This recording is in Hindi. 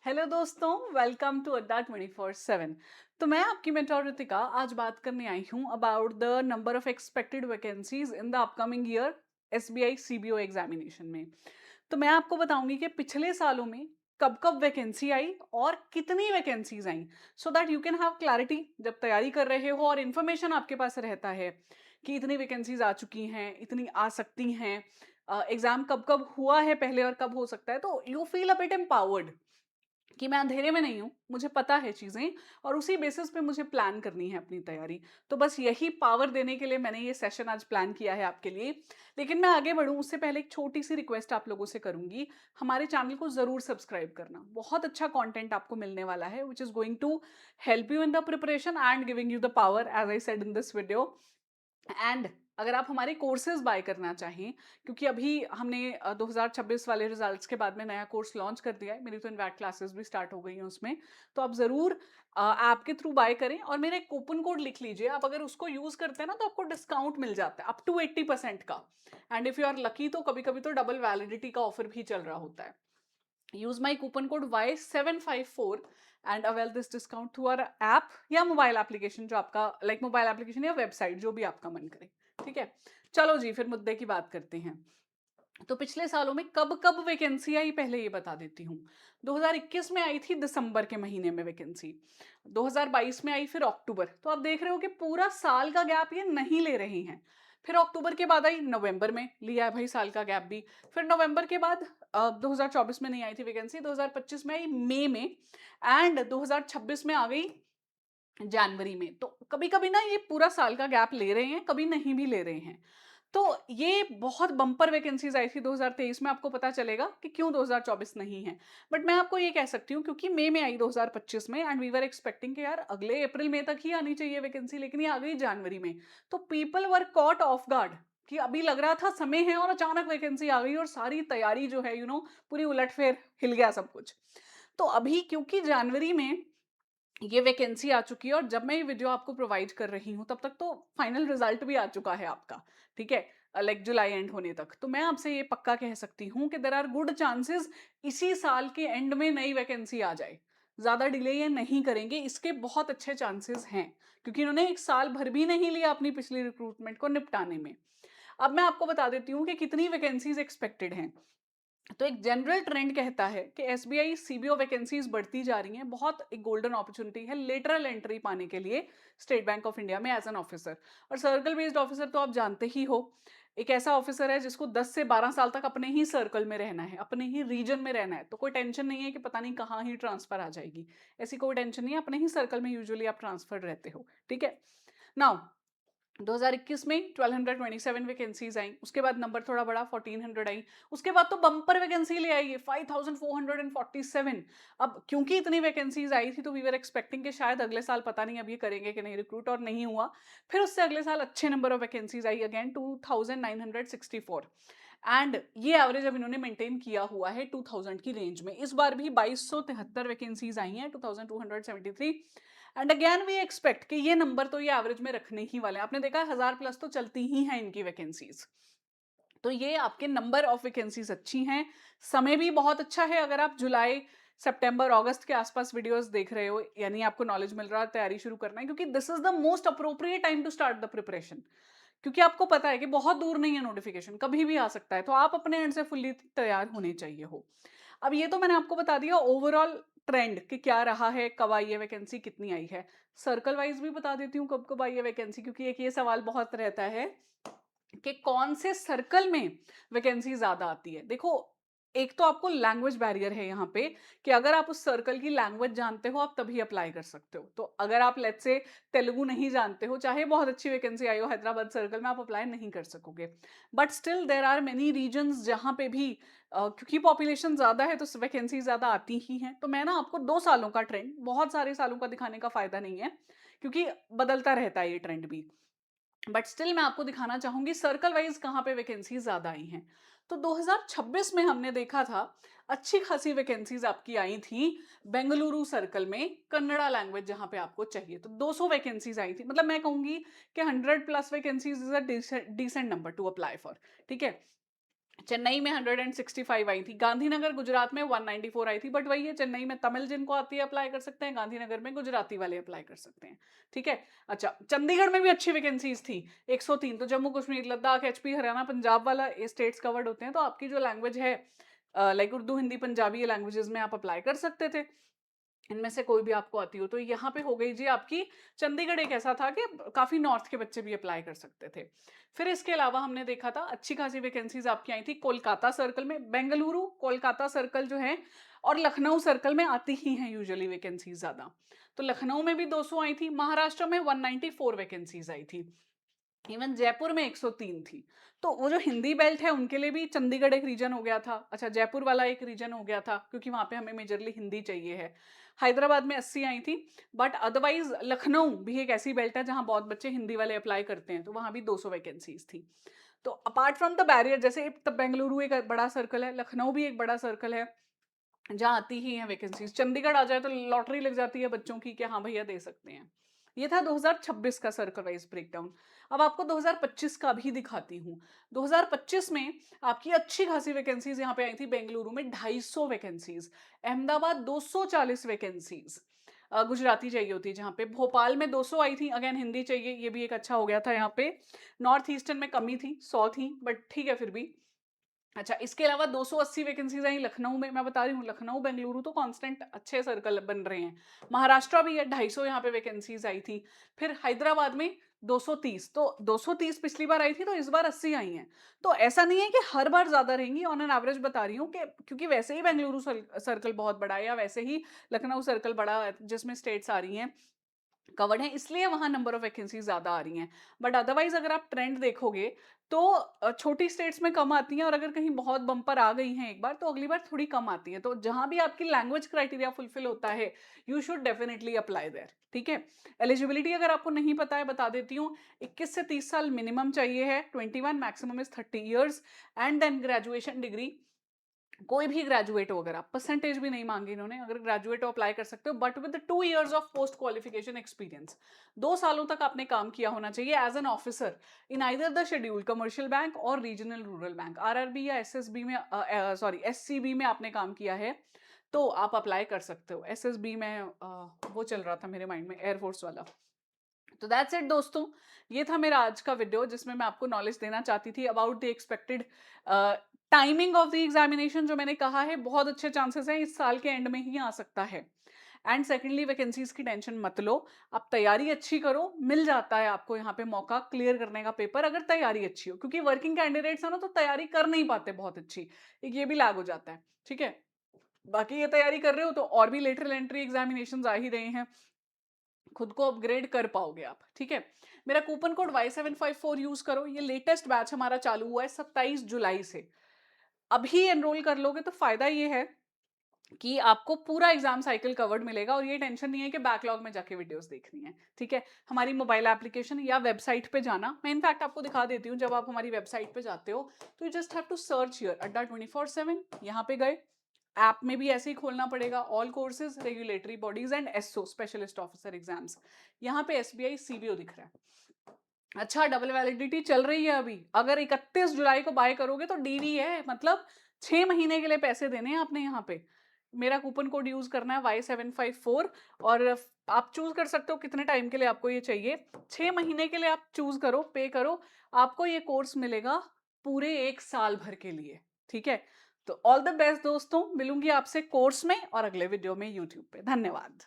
हेलो दोस्तों, वेलकम टू अड्डा 24/7। तो मैं आपकी मेंटर रितिका आज बात करने आई हूँ about the number of expected vacancies in the upcoming year SBI CBO examination में। तो मैं आपको बताऊंगी कि पिछले सालों में कब कब वैकेंसी आई और कितनी vacancies I, so that you can have clarity जब तैयारी कर रहे हो और इन्फॉर्मेशन आपके पास रहता है कि इतनी वैकेंसीज आ चुकी हैं, इतनी आ सकती हैं, एग्जाम कब कब हुआ है पहले और कब हो सकता है, तो you feel a bit empowered कि मैं अंधेरे में नहीं हूँ, मुझे पता है चीज़ें और उसी बेसिस पे मुझे प्लान करनी है अपनी तैयारी। तो बस यही पावर देने के लिए मैंने ये सेशन आज प्लान किया है आपके लिए। लेकिन मैं आगे बढ़ूँ उससे पहले एक छोटी-सी रिक्वेस्ट आप लोगों से करूँगी, हमारे चैनल को ज़रूर सब्सक्राइब करना। बहुत अच्छा कंटेंट आपको मिलने वाला है which is going to help you in the preparation and giving you the power as I said in this video. And अगर आप हमारे कोर्सेज बाय करना चाहें, क्योंकि अभी हमने 2026 वाले रिजल्ट्स के बाद में नया कोर्स लॉन्च कर दिया है, मेरी तो इनवैक्ट क्लासेस भी स्टार्ट हो गई हैं उसमें। तो आप ज़रूर ऐप के थ्रू बाय करें और मेरा एक कूपन कोड लिख लीजिए। आप अगर उसको यूज़ करते हैं ना तो आपको डिस्काउंट मिल जाता है अप टू 80% का। And if you are lucky तो कभी कभी तो डबल वैलिडिटी का ऑफर भी चल रहा होता है। use my coupon code Y754 and avail this discount through our app या मोबाइल एप्लीकेशन, जो आपका लाइक मोबाइल एप्लीकेशन या वेबसाइट, जो भी आपका मन करे। ठीक है, चलो जी फिर मुद्दे की बात करते हैं। तो पिछले सालों में कब कब वैकेंसी आई पहले ये बता देती हूँ। 2021 में आई थी दिसंबर के महीने में वैकेंसी, 2022 में आई फिर अक्टूबर। तो आप देख रहे हो कि पूरा साल का गैप ये नहीं ले रहे हैं। फिर अक्टूबर के बाद आई नवंबर में, लिया है भाई साल का गैप भी। फिर नवंबर के बाद 2024 में नहीं आई थी वैकेंसी, 2025 में आई मई में एंड 2026 में आ गई जनवरी में। तो कभी कभी ना ये पूरा साल का गैप ले रहे हैं, कभी नहीं भी ले रहे हैं। तो ये बहुत बम्पर वैकेंसीज आई थी 2023 में, आपको पता चलेगा कि क्यों 2024 नहीं है। बट मैं आपको ये कह सकती हूँ क्योंकि मई में आई 2025 में एंड वी वर एक्सपेक्टिंग कि यार अगले अप्रैल मई तक ही आनी चाहिए वैकेंसी, लेकिन ये आ गई जनवरी में। तो people were caught of guard कि अभी लग रहा था समय है और अचानक वैकेंसी आ गई और सारी तैयारी जो है पूरी उलटफेर, हिल गया सब कुछ। तो अभी क्योंकि जनवरी में ये वैकेंसी आ चुकी है और जब मैं ये वीडियो आपको प्रोवाइड कर रही हूँ तब तक तो फाइनल रिजल्ट भी आ चुका है आपका। ठीक है, लाइक जुलाई एंड होने तक तो मैं आपसे ये पक्का कह सकती हूँ कि देर आर गुड चांसेस इसी साल के एंड में नई वैकेंसी आ जाए। ज्यादा डिले ये नहीं करेंगे, इसके बहुत अच्छे चांसेस हैं क्योंकि इन्होंने एक साल भर भी नहीं लिया अपनी पिछली रिक्रूटमेंट को निपटाने में। अब मैं आपको बता देती हूँ कि कितनी वैकेंसीज एक्सपेक्टेड हैं। तो एक जनरल ट्रेंड कहता है कि एसबीआई सीबीओ वैकेंसीज बढ़ती जा रही हैं। बहुत एक गोल्डन अपॉर्चुनिटी है लेटरल एंट्री पाने के लिए स्टेट बैंक ऑफ इंडिया में एज एन ऑफिसर। और सर्कल बेस्ड ऑफिसर तो आप जानते ही हो, एक ऐसा ऑफिसर है जिसको 10 से 12 साल तक अपने ही सर्कल में रहना है, अपने ही रीजन में रहना है। तो कोई टेंशन नहीं है कि पता नहीं कहाँ ही ट्रांसफर आ जाएगी, ऐसी कोई टेंशन नहीं है। अपने ही सर्कल में यूजुअली आप ट्रांसफर रहते हो। ठीक है, नाउ 2021 में 1227 वैकेंसीज आई, उसके बाद नंबर थोड़ा बड़ा 1400 आई, उसके बाद तो बम्पर वैकेंसी ले आई है 5447। अब क्योंकि इतनी वैकेंसीज आई थी तो वी वर एक्सपेक्टिंग कि शायद अगले साल पता नहीं अब ये करेंगे कि नहीं रिक्रूट, और नहीं हुआ। फिर उससे अगले साल अच्छे number of vacancies I again 2964 and ये एवरेज अब इन्होंने मेंटेन किया हुआ है 2000 की रेंज में। इस बार भी 2273 वैकेंसीज आई हैं, 2273। एंड अगेन वी एक्सपेक्ट कि ये नंबर तो ये एवरेज में रखने ही वाले हैं। आपने देखा 1000+ तो चलती ही हैं इनकी वैकेंसीज। तो ये आपके नंबर ऑफ वैकेंसीज अच्छी हैं, समय भी बहुत अच्छा है। अगर आप जुलाई सितंबर अगस्त के आसपास वीडियोस देख रहे हो, यानी आपको नॉलेज मिल रहा है, तैयारी शुरू करना है, क्योंकि this is the most appropriate time to start the preparation. क्योंकि आपको पता है कि बहुत दूर नहीं है, नोटिफिकेशन कभी भी आ सकता है, तो आप अपने एंड से फुल्ली तैयार होने चाहिए हो। अब ये तो मैंने आपको बता दिया ओवरऑल ट्रेंड कि क्या रहा है, कब आई है वैकेंसी, कितनी आई है। सर्कल वाइज भी बता देती हूँ कब कब आई है वैकेंसी, क्योंकि एक ये सवाल बहुत रहता है कि कौन से सर्कल में वैकेंसी ज्यादा आती है। देखो, एक तो आपको लैंग्वेज बैरियर है यहाँ पे कि अगर आप उस सर्कल की लैंग्वेज जानते हो आप तभी अप्लाई कर सकते हो। तो अगर आप लेट्स से तेलुगु नहीं जानते हो, चाहे बहुत अच्छी वैकेंसी आई हो हैदराबाद सर्कल में, आप अप्लाई नहीं कर सकोगे। But still there are many reasons जहाँ पे भी क्योंकि पॉपुलेशन ज्यादा है तो वैकेंसी ज्यादा आती ही हैं। तो मैं ना आपको 2 सालों का ट्रेंड, बहुत सारे सालों का दिखाने का फायदा नहीं है क्योंकि बदलता रहता है ये ट्रेंड भी। बट स्टिल मैं आपको दिखाना चाहूंगी सर्कल वाइज कहाँ पे वैकेंसीज ज्यादा आई हैं। तो 2026 में हमने देखा था अच्छी खासी वैकेंसीज आपकी आई थी बेंगलुरु सर्कल में, कन्नड़ा लैंग्वेज जहां पे आपको चाहिए। तो 200 वैकेंसीज आई थी, मतलब मैं कहूंगी कि 100+ vacancies is a decent number to apply for. ठीक है, चेन्नई में 165 आई थी, गांधीनगर गुजरात में 194 आई थी। बट वही है, चेन्नई में तमिल जिनको आती है अप्लाई कर सकते हैं, गांधीनगर में गुजराती वाले अप्लाई कर सकते हैं। ठीक है। अच्छा, चंडीगढ़ में भी अच्छी वैकेंसीज थी, 103। तो जम्मू कश्मीर, लद्दाख, एचपी, हरियाणा, पंजाब वाला ये स्टेट्स कवर्ड होते हैं। तो आपकी जो लैंग्वेज है, लाइक उर्दू, हिंदी, पंजाबी, ये लैंग्वेजेस में आप अप्लाई कर सकते थे, इनमें से कोई भी आपको आती हो। तो यहाँ पे हो गई जी आपकी, चंडीगढ़ एक ऐसा था कि काफी नॉर्थ के बच्चे भी अप्लाई कर सकते थे। फिर इसके अलावा हमने देखा था अच्छी खासी वैकेंसीज आपकी आई थी कोलकाता सर्कल में, बेंगलुरु, कोलकाता सर्कल जो है, और लखनऊ सर्कल में आती ही हैं यूजुअली वैकेंसीज ज्यादा। तो लखनऊ में भी 200 आई थी, महाराष्ट्र में 194 वैकेंसीज आई थी, इवन जयपुर में 103 थी। तो वो जो हिंदी बेल्ट है उनके लिए भी चंडीगढ़ एक रीजन हो गया था। अच्छा, जयपुर वाला एक रीजन हो गया था क्योंकि वहां पे हमें मेजरली हिंदी चाहिए है। हैदराबाद में 80 आई थी। बट अदरवाइज लखनऊ भी एक ऐसी बेल्ट है जहां बहुत बच्चे हिंदी वाले अप्लाई करते हैं, तो वहां भी 200 वैकेंसीज थी। तो अपार्ट फ्रॉम द बैरियर, जैसे बेंगलुरु एक बड़ा सर्कल है, लखनऊ भी एक बड़ा सर्कल है जहाँ आती ही हैं वैकेंसीज। चंडीगढ़ आ जाए तो लॉटरी लग जाती है बच्चों की कि हाँ भैया दे सकते हैं। ये था 2026 का सर्कल वाइज ब्रेकडाउन। अब आपको 2025 का भी दिखाती हूँ। 2025 में आपकी अच्छी खासी वैकेंसीज यहाँ पे आई थी, बेंगलुरु में 250 वैकेंसीज, अहमदाबाद 240 वैकेंसीज गुजराती चाहिए होती है जहाँ पे, भोपाल में 200 आई थी, अगेन हिंदी चाहिए, ये भी एक अच्छा हो गया था यहाँ पे। नॉर्थ ईस्टर्न में कमी थी, 100 थी, बट ठीक है फिर भी। अच्छा, इसके अलावा 280 वैकेंसीज आई लखनऊ में। मैं बता रही हूँ, लखनऊ बेंगलुरु तो कांस्टेंट अच्छे सर्कल बन रहे हैं। महाराष्ट्र भी है, 250 यहाँ पे वैकेंसीज आई थी। फिर हैदराबाद में 230, तो 230 पिछली बार आई थी, तो इस बार 80 आई हैं। तो ऐसा नहीं है कि हर बार ज्यादा रहेंगी, ऑन एन एवरेज बता रही हूँ कि क्योंकि वैसे ही बेंगलुरु सर्कल बहुत बड़ा है, या वैसे ही लखनऊ सर्कल बड़ा है जिसमें स्टेट्स आ रही हैं कवर्ड है, इसलिए वहां नंबर ऑफ वैकेंसी ज्यादा आ रही हैं। बट अदरवाइज अगर आप ट्रेंड देखोगे तो छोटी स्टेट्स में कम आती हैं, और अगर कहीं बहुत बम्पर आ गई हैं एक बार तो अगली बार थोड़ी कम आती है। तो जहां भी आपकी लैंग्वेज क्राइटेरिया फुलफिल होता है, you should definitely apply there. ठीक है। एलिजिबिलिटी अगर आपको नहीं पता है बता देती हूँ, 21 से 30 साल मिनिमम चाहिए है, 21 maximum is 30 years, and then graduation degree. कोई भी ग्रेजुएट हो, अगर आप, परसेंटेज भी नहीं मांगी इन्होंने, अगर ग्रेजुएट हो अप्लाई कर सकते हो, but with 2 years of post qualification experience. 2 सालों तक आपने काम किया होना चाहिए as an officer in either the scheduled commercial bank और रीजनल रूरल बैंक, आरआरबी या एसएसबी में, सॉरी एससीबी में आपने काम किया है, तो आप अप्लाई कर सकते हो। एसएसबी में वो चल रहा था मेरे माइंड में, एयरफोर्स वाला। तो दैट्स इट दोस्तों, ये था मेरा आज का वीडियो जिसमें मैं आपको नॉलेज देना चाहती थी about the expected timing of the examination. जो मैंने कहा है, बहुत अच्छे चांसेस हैं इस साल के एंड में ही आ सकता है। एंड सेकेंडली, वैकेंसीज की टेंशन मत लो, आप तैयारी अच्छी करो, मिल जाता है आपको यहाँ पे मौका क्लियर करने का पेपर, अगर तैयारी अच्छी हो। क्योंकि वर्किंग कैंडिडेट्स है ना, तो तैयारी कर नहीं पाते बहुत अच्छी, एक ये भी लैग हो जाता है। ठीक है। बाकी ये तैयारी कर रहे हो तो और भी लेटरल एंट्री एग्जामिनेशन आ ही रहे हैं, खुद को अपग्रेड कर पाओगे आप। ठीक है। मेरा कूपन कोड Y754 यूज करो। ये लेटेस्ट बैच हमारा चालू हुआ है 27 जुलाई से। अभी एनरोल कर लोगे तो फायदा ये है कि आपको पूरा एग्जाम साइकिल कवर्ड मिलेगा, और ये टेंशन नहीं है कि बैकलॉग में जाके वीडियोस देखनी है। ठीक है। हमारी मोबाइल एप्लीकेशन या वेबसाइट पे जाना, मैं इनफैक्ट आपको दिखा देती हूँ। जब आप हमारी वेबसाइट पे जाते हो तो you just have to search here Adda 24/7, यहाँ पे गए। ऐप में भी ऐसे ही खोलना पड़ेगा, all courses, regulatory bodies and SO, specialist officer exams. यहाँ पे एसबीआई सीबीओ दिख रहा है। अच्छा, डबल वैलिडिटी चल रही है अभी, अगर 31 जुलाई को बाय करोगे तो डीवी है, मतलब 6 महीने के लिए पैसे देने हैं आपने यहाँ पे। मेरा कूपन कोड यूज करना है Y754, और आप चूज कर सकते हो कितने टाइम के लिए आपको ये चाहिए। 6 महीने के लिए आप चूज करो, पे करो, आपको ये कोर्स मिलेगा पूरे 1 साल भर के लिए। ठीक है। तो ऑल द बेस्ट दोस्तों, मिलूंगी आपसे कोर्स में और अगले वीडियो में यूट्यूब पे। धन्यवाद।